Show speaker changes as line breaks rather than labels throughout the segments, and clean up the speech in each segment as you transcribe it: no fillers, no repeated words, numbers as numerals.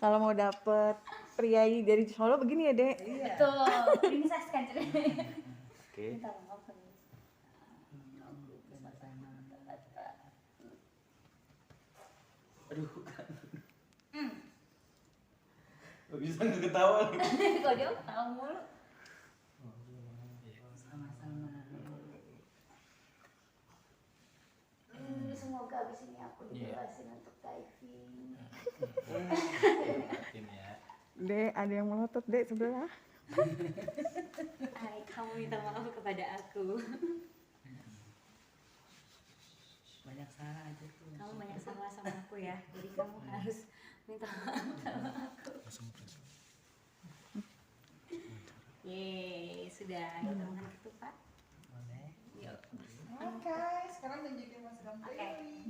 Kalau mau dapet priai dari Solo begini ya, Dek?
Iya.
Betul. Princess kan jadi.
Oke.
Aduh, kan. Gak bisa nggak ketawa.
Kok dia ketawa mulu.
Sama-sama.
Semoga abis ini aku dibebasin untuk diving.
Tim ya.
Dek, ada yang melotot, Dek, sebelah.
Hai, kamu minta maaf kepada aku.
Banyak salah aja tuh.
Kamu banyak salah sama aku ya. Jadi kamu harus minta maaf sama aku. Yeay, sudah kita makan ketupat.
Boleh.
Yuk.
Oke, sekarang menjadi masakan priai.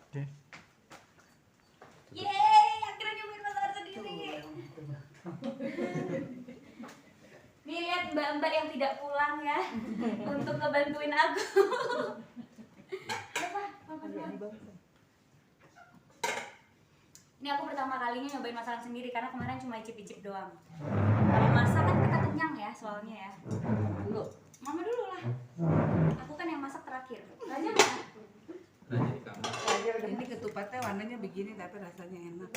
Oke.
Yeay, akhirnya nyobain masakan sendiri. Nih lihat mbak-mbak yang tidak pulang ya untuk ngebantuin aku. Apa? Makan dulu. Ini aku pertama kalinya nyobain masakan sendiri karena kemarin cuma icip-icip doang. Kalau masak kan kita kenyang ya soalnya ya. Dulu. Mama dulu lah. Aku kan yang masak terakhir. Raja mana?
Nah, jadi kamu.
Ini ketupatnya warnanya begini tapi rasanya enak.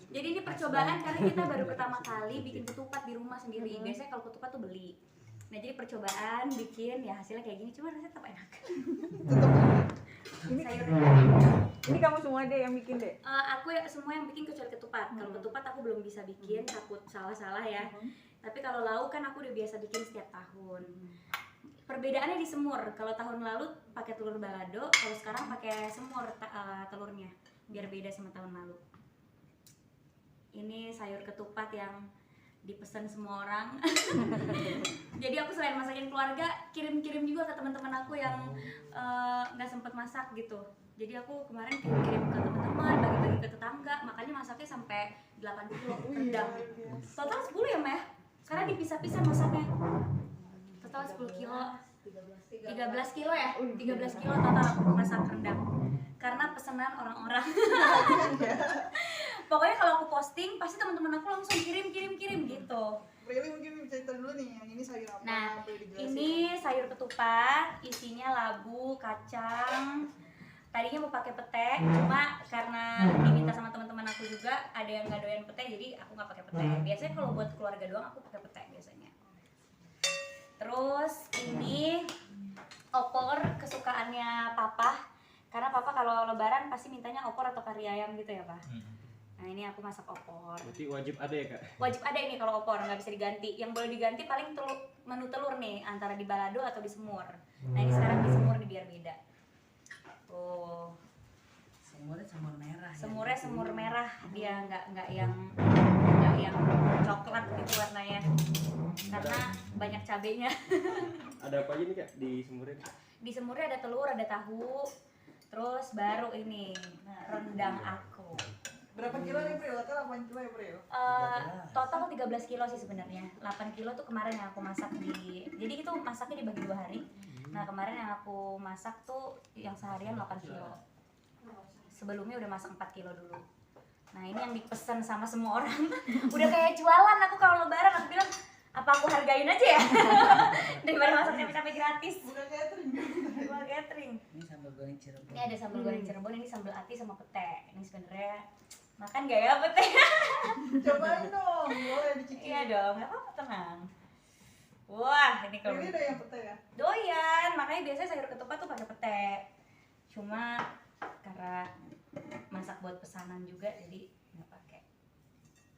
Jadi ini percobaan karena kita baru pertama kali bikin ketupat di rumah sendiri. Biasanya kalau ketupat tuh beli. Nah jadi percobaan bikin ya hasilnya kayak gini. Cuma rasanya tetap enak.
Ini,
Sayurnya.
ini kamu semua, Dek, yang bikin, Dek?
Aku semua yang bikin kecuali ketupat. Kalau ketupat aku belum bisa bikin, takut salah-salah ya. Tapi kalau lauk kan aku udah biasa bikin setiap tahun. Perbedaannya di semur. Kalau tahun lalu pakai telur balado, kalau sekarang pakai semur telurnya, biar beda sama tahun lalu. Ini sayur ketupat yang dipesan semua orang. Jadi aku selain masakin keluarga, kirim-kirim juga ke teman-teman aku yang nggak sempet masak gitu. Jadi aku kemarin kirim-kirim ke teman-teman, bagi-bagi ke tetangga, makanya masaknya sampai 8 kilo rendang. Total 10 ya, Meh? Karena dipisah-pisah masaknya. Total 10 kilo. 13 kilo ya? 13 kilo total aku masak rendang. Karena pesanan orang-orang. Pokoknya kalau aku posting, pasti teman-teman aku langsung kirim gitu.
Prilly mungkin bisa cerita dulu nih, yang ini sayur apa?
Nah,
Boleh dijelasin?
ini sayur ketupat, isinya labu, kacang. Tadinya mau pakai pete, cuma karena diminta sama teman-teman aku juga ada yang nggak doyan pete, jadi aku nggak pakai pete. Biasanya kalau buat keluarga doang aku pakai pete biasanya. Terus ini opor kesukaannya papa, karena papa kalau lebaran pasti mintanya opor atau kari ayam gitu ya, Pak. Nah ini aku masak opor.
Berarti wajib ada ya, Kak?
Wajib ada ini kalau opor, nggak bisa diganti. Yang boleh diganti paling menu telur nih, antara di balado atau di semur. Nah ini sekarang di semur nih biar beda. Tuh,
Semurnya semur merah.
semurnya semur merah, dia nggak yang coklat gitu warnanya. Karena banyak cabenya.
Ada apa aja nih, Kak, di semurnya?
Di semurnya ada telur, ada tahu, terus baru ini rendang aku.
Berapa kilo nih, Pril? Total 8 kilo ya, Pril?
Total 13 kilo sih sebenarnya. 8 kilo tuh kemarin yang aku masak jadi itu masaknya dibagi 2 hari. Nah kemarin yang aku masak tuh yang seharian 8 kilo. Sebelumnya udah masak 4 kilo dulu. Nah ini yang dipesan sama semua orang. Udah kayak jualan aku kalau lebaran, aku bilang apa aku hargain aja ya daripada masak capek-capek gratis.
Bukan catering.
Bukan catering.
Ini sambal goreng Cirebon.
Ini ada sambal goreng Cirebon, ini sambal ati sama pete. Ini sebenarnya makan gak ya pete?
Cobain dong, boleh dicicip.
Iya dong, nggak apa-apa, tenang. Wah, ini kalau
Ini udah yang pete ya?
doyan, makanya biasanya sayur ketupat tuh pakai pete. Cuma karena masak buat pesanan juga, jadi nggak pakai.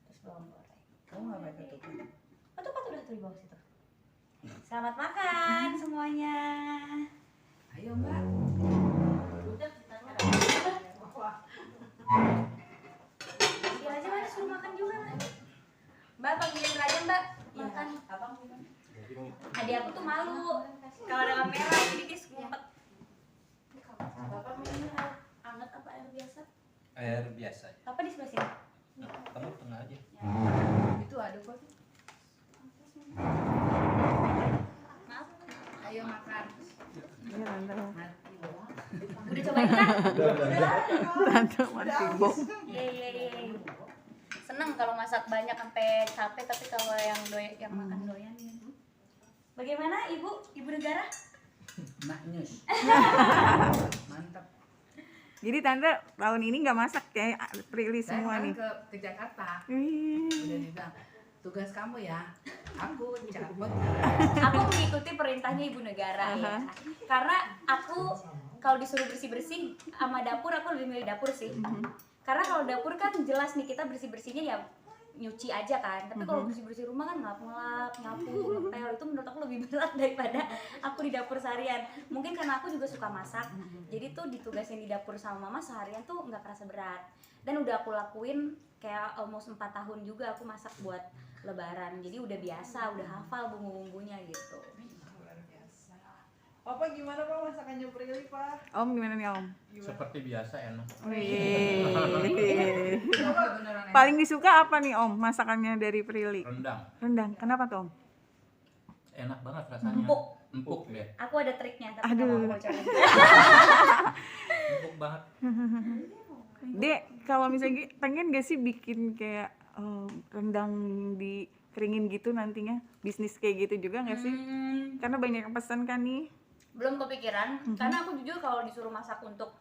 Terus bawang goreng.
Kamu nggak pakai ketupat?
Ketupat udah tuh di bawah situ. Selamat makan semuanya.
Ayo Mbak.
Udah kita aja Mas, suruh makan juga Mas. Mbak panggilin Raja Mbak, makan.
Abang gimana?
Adik aku tuh malu kalau ada kamera, jadi dia ngumpet. Bapak minumnya air hangat apa air biasa?
Air biasa.
Apa di sebelah sini?
Kamu tengah aja.
Itu ada kok.
Maaf.
Ayo makan.
Ini Randa.
Udah coba kan?
Tante masih bom.
Yeay. Seneng kalau masak banyak sampai capek, tapi kalau yang makan doyan gitu. Bagaimana ibu negara?
Maknyus. Mantap.
Jadi tante tahun ini nggak masak ya, Prilly
Saya
semua
kemarin
nih.
ke Jakarta.
Wih.
Udah dibilang, tugas kamu ya. Aku cabut.
Aku mengikuti perintahnya ibu negara ya. Karena aku kalau disuruh bersih-bersih sama dapur, aku lebih milih dapur sih. Karena kalau dapur kan jelas nih kita bersih-bersihnya ya nyuci aja kan. Tapi kalau bersih-bersih rumah kan ngelap-ngelap, nyapu, ngepel, itu menurut aku lebih berat daripada aku di dapur seharian. Mungkin karena aku juga suka masak. Jadi tuh ditugasin di dapur sama mama seharian tuh nggak kerasa berat. Dan udah aku lakuin kayak almost 4 tahun juga aku masak buat lebaran. Jadi udah biasa, udah hafal bumbu-bumbunya gitu.
Luar biasa. Papa gimana Pak masakannya Prilly Pak?
Om gimana nih Om?
Seperti biasa enak.
Wih.
Beneran enak.
Paling disuka apa nih Om masakannya dari Prilly?
Rendang.
Rendang. Kenapa tuh Om?
Enak banget rasanya.
Empuk.
Empuk deh.
Aku ada triknya tapi
Aduh.
nggak mau bocorin.
Empuk banget.
Dek, kalau misalnya pengen gak sih bikin kayak rendang dikeringin gitu nantinya? Bisnis kayak gitu juga gak sih? Karena banyak yang pesan kan nih.
Belum kepikiran karena aku jujur kalau disuruh masak untuk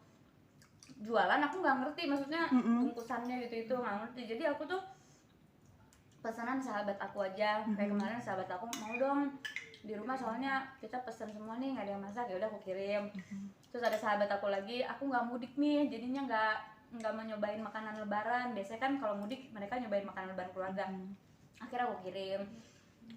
jualan aku nggak ngerti, maksudnya bungkusannya gitu itu nggak ngerti. Jadi aku tuh pesanan sahabat aku aja. Kayak kemarin sahabat aku mau dong di rumah soalnya kita pesan semua nih, nggak ada yang masak, ya udah aku kirim. Terus ada sahabat aku lagi, aku nggak mudik nih jadinya nggak mau nyobain makanan lebaran. Biasanya kan kalau mudik mereka nyobain makanan lebaran keluarga. Akhirnya aku kirim.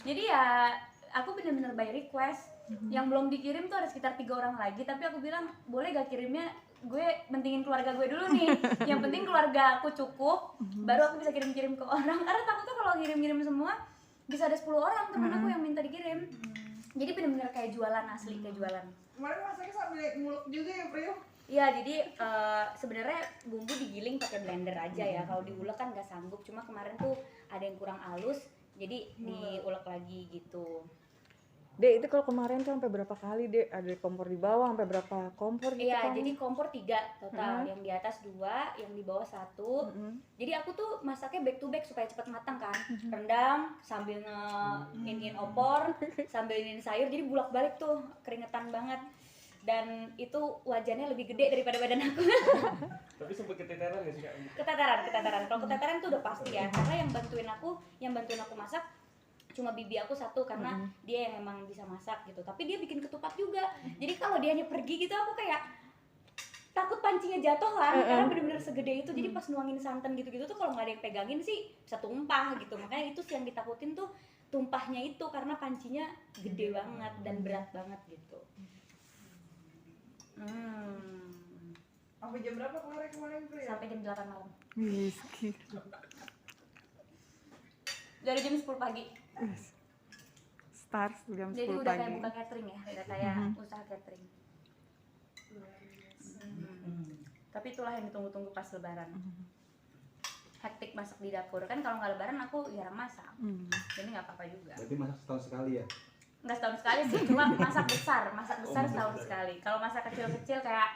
Jadi ya aku bener-bener by request. Yang belum dikirim tuh ada sekitar 3 orang lagi, tapi aku bilang boleh gak kirimnya, gue mentingin keluarga gue dulu nih. Yang penting keluarga aku cukup, baru aku bisa kirim-kirim ke orang. Karena takutnya kalau ngirim-ngirim semua bisa ada 10 orang temen aku yang minta dikirim. Jadi bener-bener kayak jualan asli, kayak jualan.
Kemarin masaknya sambil ngulek juga ya Pril?
Iya, jadi sebenarnya bumbu digiling pakai blender aja ya. Kalau diulek kan nggak sanggup. Cuma kemarin tuh ada yang kurang halus, jadi diulek lagi gitu.
Dek, itu kalau kemarin tuh sampai berapa kali Dek? Ada kompor di bawah sampai berapa kompor gitu
Iya,
kan?
jadi kompor 3 total. Yang di atas 2, yang di bawah 1. Jadi aku tuh masaknya back to back supaya cepat matang kan. Rendang sambil ngeinin opor, sambil ngeinin sayur. Jadi bulak-balik tuh, keringetan banget. Dan itu wajannya lebih gede daripada badan aku.
Tapi sempet keteteran gak sih Kak?
Keteteran. Kalau keteteran tuh udah pasti ya. Karena yang bantuin aku masak cuma bibi aku satu, karena dia yang memang bisa masak gitu. Tapi dia bikin ketupat juga. Jadi kalau dianya pergi gitu aku kayak takut pancinya jatuh kan, karena bener-bener segede itu. Jadi pas nuangin santan gitu-gitu tuh kalau nggak ada yang pegangin sih bisa tumpah gitu. Makanya itu sih yang ditakutin tuh, tumpahnya itu, karena pancinya gede banget dan berat banget gitu.
Sampai jam berapa kemarin Pril?
Sampai jam 8 malam.
Whisky.
Dari jam 10 pagi.
Start jam 10
Jadi udah kayak
pagi.
buka catering ya, udah kayak usaha catering. Tapi itulah yang ditunggu-tunggu pas lebaran. Hektik masak di dapur. Kan kalau nggak lebaran aku jarang masak. Jadi nggak apa-apa juga.
Berarti masak setahun sekali ya?
Nggak setahun sekali sih, cuma masak besar setahun sekali. Kalau masak kecil-kecil kayak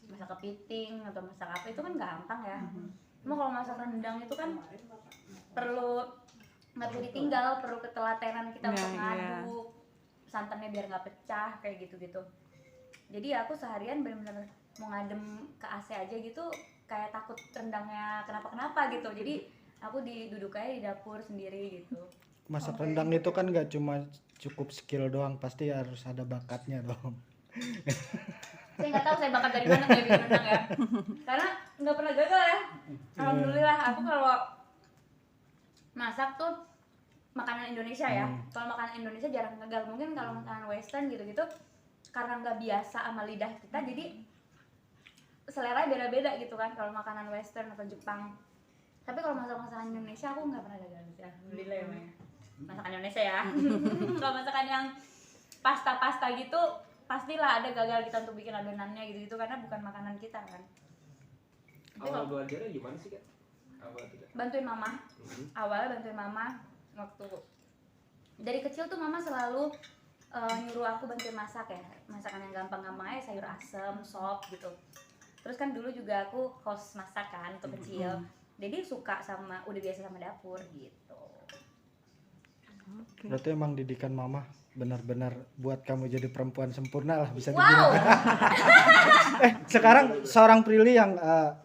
masak kepiting atau masak apa itu kan gampang ya. Cuma kalau masak rendang itu kan nggak perlu ditinggal, perlu ketelatenan kita untuk ngaduk santannya biar nggak pecah kayak gitu-gitu. Jadi aku seharian bener-bener mau ngadem ke AC aja gitu, kayak takut rendangnya kenapa-kenapa gitu. Jadi aku duduk aja di dapur sendiri gitu.
Masak rendang itu kan nggak cuma cukup skill doang, pasti harus ada bakatnya dong.
Saya nggak tahu saya bakat dari mana saya bikin rendang ya, karena nggak pernah gagal ya. Alhamdulillah. Aku kalau masak tuh makanan Indonesia ya. Kalau makanan Indonesia jarang gagal. Mungkin kalau makanan Western gitu-gitu karena nggak biasa sama lidah kita, jadi selera beda-beda gitu kan. Kalau makanan Western atau Jepang. Tapi kalau masakan Indonesia aku nggak pernah gagal sih. Alhamdulillah ya. Masakan Indonesia ya. Kalau masakan yang pasta-pasta gitu pastilah ada gagal kita untuk bikin adonannya gitu-gitu, karena bukan makanan kita kan.
Awal belajarnya gimana sih Kak? Awal tidak?
Bantuin mama. Awalnya bantuin mama. Waktu dari kecil tuh mama selalu nyuruh aku bantuin masak ya. Masakan yang gampang-gampang aja, sayur asem, sop gitu. Terus kan dulu juga aku host masak kan untuk kecil. Jadi suka sama, udah biasa sama dapur gitu.
Oke.
Berarti emang didikan mama benar-benar buat kamu jadi perempuan sempurna lah bisa
Wow.
dibilang. Sekarang seorang Prilly yang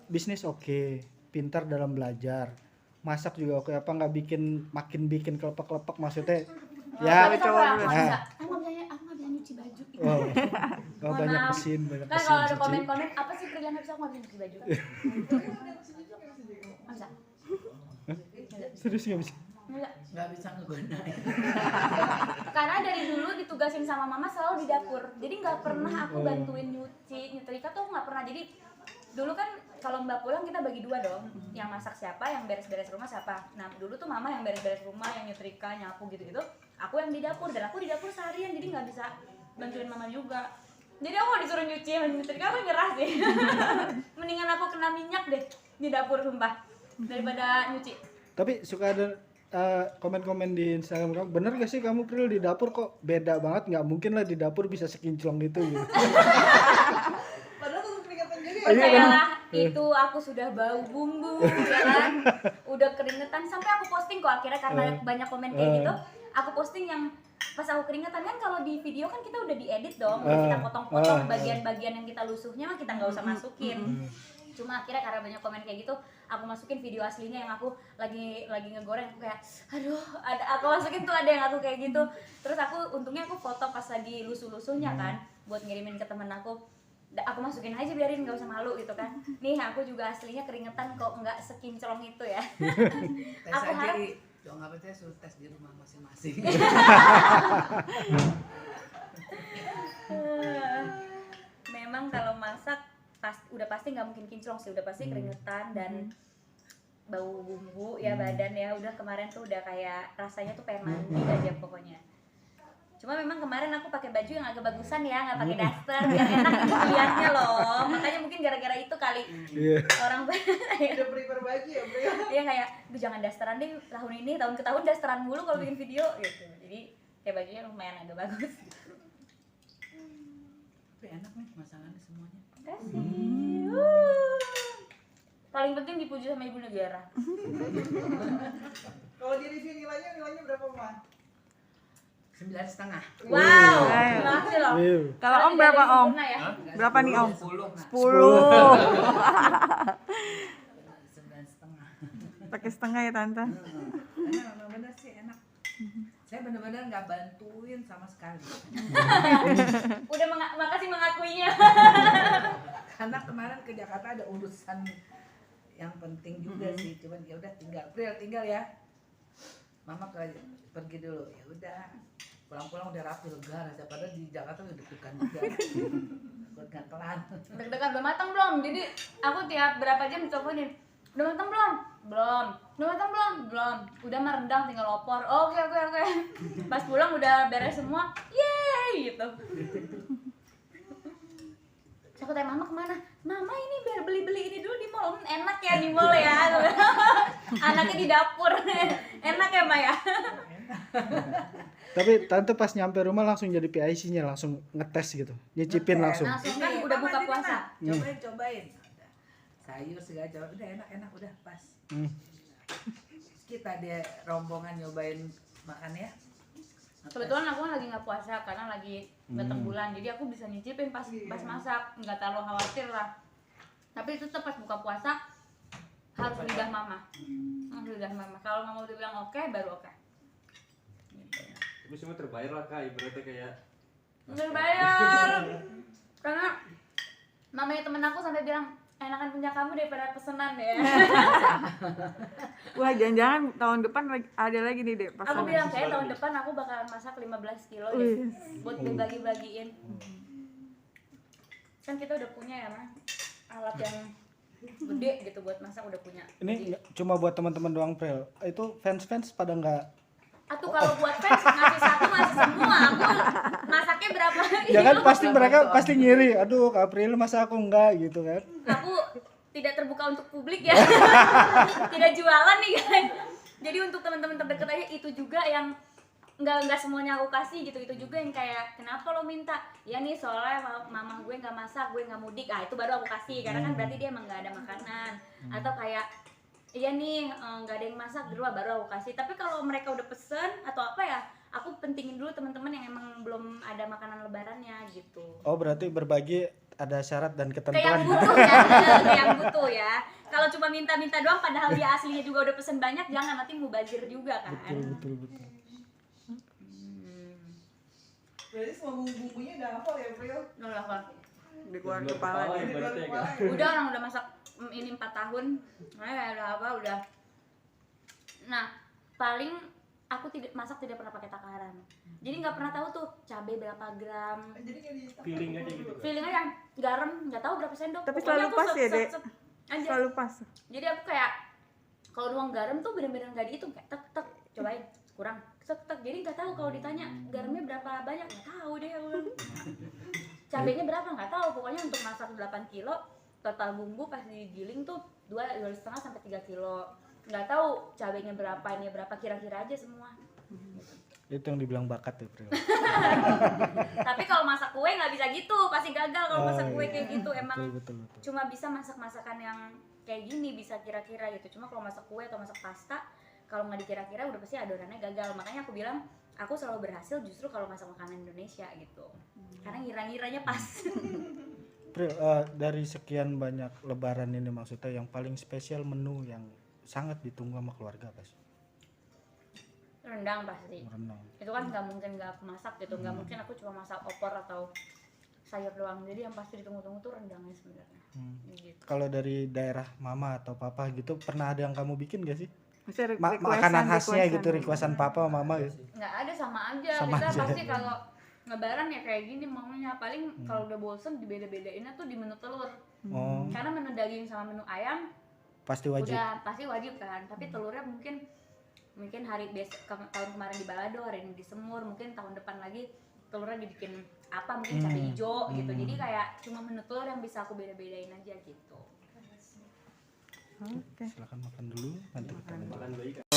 bisnis oke, pintar dalam belajar, masak juga oke, apa nggak makin bikin kelepek-kelepek maksudnya? Ya,
Tapi kalau aku
nah.
bisa, aku nggak bisa nyuci baju.
oh,
Mohon
banyak
maaf.
mesin
Kan kalau ada komen-komen, apa sih Prilly nggak bisa, aku nggak bisa nyuci baju. Nggak bisa.
Serius nggak bisa?
Nggak bisa ngegunain.
Karena dari dulu ditugasin sama mama selalu di dapur, jadi nggak pernah aku bantuin nyuci, nyetrika tuh nggak pernah. Jadi dulu kan kalau mbak pulang kita bagi dua dong, yang masak siapa, yang beres-beres rumah siapa. Nah dulu tuh mama yang beres-beres rumah, yang nyetrika, nyapu gitu-gitu, aku yang di dapur, dan aku di dapur seharian, jadi nggak bisa bantuin mama juga. Jadi aku disuruh nyuci sama nyetrika, aku nyerah sih. Mendingan aku kena minyak deh di dapur sumpah daripada nyuci.
Tapi suka ada komen-komen di Instagram kamu, bener gak sih kamu Pril di dapur kok beda banget, nggak mungkin lah di dapur bisa sekinclong gitu gitu.
Padahal tuh keringetan juga.
Percayalah, itu aku sudah bau bumbu ya kan, udah keringetan, sampai aku posting kok akhirnya karena banyak komen kayak gitu. Aku posting yang pas aku keringetan, kan kalau di video kan kita udah diedit dong, udah kita potong-potong bagian-bagian yang kita lusuhnya mah kita nggak usah masukin. Cuma akhirnya karena banyak komen kayak gitu, aku masukin video aslinya yang aku lagi ngegoreng, aku kayak aduh, aku masukin tuh ada yang aku kayak gitu. Terus aku untungnya aku foto pas lagi lusuh-lusuhnya kan, buat ngirimin ke temen aku masukin aja biarin nggak usah malu gitu kan. Nih aku juga aslinya keringetan kok, nggak sekinclong itu ya.
Tes
Aku
aja
harap-
dong, apa tes suruh tes di rumah masing-masing.
Memang kalau masak udah pasti nggak mungkin kinclong sih, udah pasti keringetan dan bau bumbu ya badan ya. Udah kemarin tuh udah kayak rasanya tuh pengen mandi aja pokoknya. Cuma memang kemarin aku pakai baju yang agak bagusan ya, nggak pakai daster biar enak gitu liatnya loh. Makanya mungkin gara-gara itu kali orang
Udah prepare baju ya, Bro.
dia kayak, duh jangan dasteran deh tahun ini, tahun ke tahun dasteran mulu kalau bikin video gitu. Jadi kayak bajunya lumayan agak bagus.
Tapi enak nih masakannya semuanya.
Kasih. Paling penting dipuji sama ibu negara.
Kalau di review nilainya berapa, Ma?
9,5.
Wow, terima kasih loh.
Kalau Om
Karena
berapa
tidak ada yang
Om?
sempurna ya.
Berapa nih Om?
9,5.
10. Pakai setengah ya Tante.
Karena memang bener sih enak. Saya bener-bener nggak bantuin sama sekali.
Udah makasih mengakuinya.
Karena kemarin ke Jakarta ada urusan yang penting juga sih. Cuman ya udah tinggal ya. Mama pergi dulu. Ya udah. Pulang-pulang udah rapi lega rasa, padahal di Jakarta udah deg-degan juga. Takut nggak kelar.
Deg-degan udah matang belum? Jadi aku tiap berapa jam diteleponin. Udah matang belum? Belum. Udah matang belum? Belum. Udah mah rendang tinggal opor. Oke. Pas pulang udah beres semua. Yeay gitu. Terus aku tanya, Mama kemana? Mama ini biar beli-beli ini dulu di mall. Enak ya di mall ya. Anaknya di dapur. Enak ya Maya?
Tapi Tante pas nyampe rumah langsung jadi PIC-nya, langsung ngetes gitu, nyicipin langsung.
Langsung kan udah buka puasa.
Cobain. Sayur segala coba, udah enak, udah pas. Kita dia rombongan nyobain makan ya.
Kebetulan aku kan lagi nggak puasa karena lagi datang bulan, jadi aku bisa nyicipin pas masak, nggak terlalu khawatir lah. Tapi tetap pas buka puasa harus lidah mama. Kalau mama udah bilang oke, baru oke.
Tapi semua terbayar lah Kak, ibaratnya kayak
Udah bayar. Karena mamanya temen aku sampai bilang, enakan punya kamu daripada pesenan ya.
Wah, jangan-jangan tahun depan ada lagi nih Dek
Aku
pesanan.
bilang kayak tahun depan aku bakalan masak 15 kilo deh buat dibagi-bagiin. Kan kita udah punya ya mah alat yang gede gitu buat masak, udah punya.
Ini cuma buat teman-teman doang Pril. Itu fans pada nggak.
Atau kalau buat fans ngasih satu ngasih semua, aku masaknya berapa?
Ya kan pasti mereka pasti ngiri. Aduh, Kak Pril masa aku enggak gitu kan.
Aku tidak terbuka untuk publik ya. Tidak jualan nih guys. Jadi untuk teman-teman terdekat aja itu juga yang nggak semuanya aku kasih gitu. Itu juga yang kayak kenapa lo minta, ya nih soalnya mama gue nggak masak, gue nggak mudik, itu baru aku kasih karena kan berarti dia emang nggak ada makanan. Atau kayak iya nih nggak ada yang masak di rumah, baru aku kasih. Tapi kalau mereka udah pesen atau apa ya, aku pentingin dulu teman-teman yang emang belum ada makanan lebarannya gitu.
Oh, berarti berbagi ada syarat dan
Ke yang
ketentuan.
butuh ya, ke yang butuh ya. Kalau cuma minta-minta doang padahal dia aslinya juga udah pesen banyak, jangan nanti mubazir juga kan.
Betul.
Berarti semua bumbu-bumbunya udah hafal ya, Pril?
Nol apa?
Di keluar
Di luar
kepala
kepala
dia.
ya.
Di luar
Berarti ya,
kepala.
Udah orang udah masak ini 4 tahun. Udah apa udah. Nah, paling aku tidak pernah pakai takaran. Jadi nggak pernah tahu tuh cabai berapa gram.
Jadi nggak di
Feeling aja gitu kan.
Feeling aja garam nggak tahu berapa sendok.
Tapi
Pokoknya
selalu
aku
pas ya, Dek?
aja.
Selalu pas.
Jadi aku kayak kalau nuang garam tuh bener-bener nggak dihitung, kayak tek tek cobain kurang tek tek. Jadi nggak tahu kalau ditanya garamnya berapa banyak, nggak tahu deh aku. Cabenya berapa nggak tahu. Pokoknya untuk masak 8 kilo total bumbu pas digiling tuh 2,5 sampai 3 kilo. Nggak tahu cabenya berapa, ini berapa, kira-kira aja semua.
Itu yang dibilang bakat ya, Pril.
Tapi kalau masak kue nggak bisa gitu, pasti gagal kalau masak kue kayak gitu. Emang
Betul.
cuma bisa masak-masakan yang kayak gini bisa kira-kira gitu. Cuma kalau masak kue atau masak pasta, kalau nggak dikira-kira udah pasti adonannya gagal. Makanya aku bilang aku selalu berhasil justru kalau masak makanan Indonesia gitu, karena ngira-ngiranya pas.
Pril, dari sekian banyak lebaran ini maksudnya yang paling spesial menu yang sangat ditunggu sama keluarga apa sih?
Rendang pasti.
Rendang.
Itu kan nggak mungkin nggak aku masak gitu, nggak mungkin aku cuma masak opor atau sayur doang. Jadi yang pasti ditunggu-tunggu tuh rendangnya sebenarnya. Gitu.
Kalau dari daerah mama atau papa gitu pernah ada yang kamu bikin gak sih?
Maksudnya
Makanan khasnya
requestan.
gitu, requestan papa sama mama gitu.
Nggak ada, sama aja.
Sama
Kita
aja.
pasti kalau lebaran ya kayak gini maunya, paling kalau udah bosen dibeda-bedainnya tuh di menu telur.
Oh,
Karena menu daging sama menu ayam
pasti wajib.
udah pasti wajib kan. Tapi telurnya mungkin hari tahun kemarin di balado, hari ini di semur, mungkin tahun depan lagi telurnya dibikin apa, mungkin cabai hijau gitu. Jadi kayak cuma menu telur yang bisa aku beda-bedain aja gitu.
Oke.
Silakan makan dulu, nanti kita lanjut.
Makan bayi kan.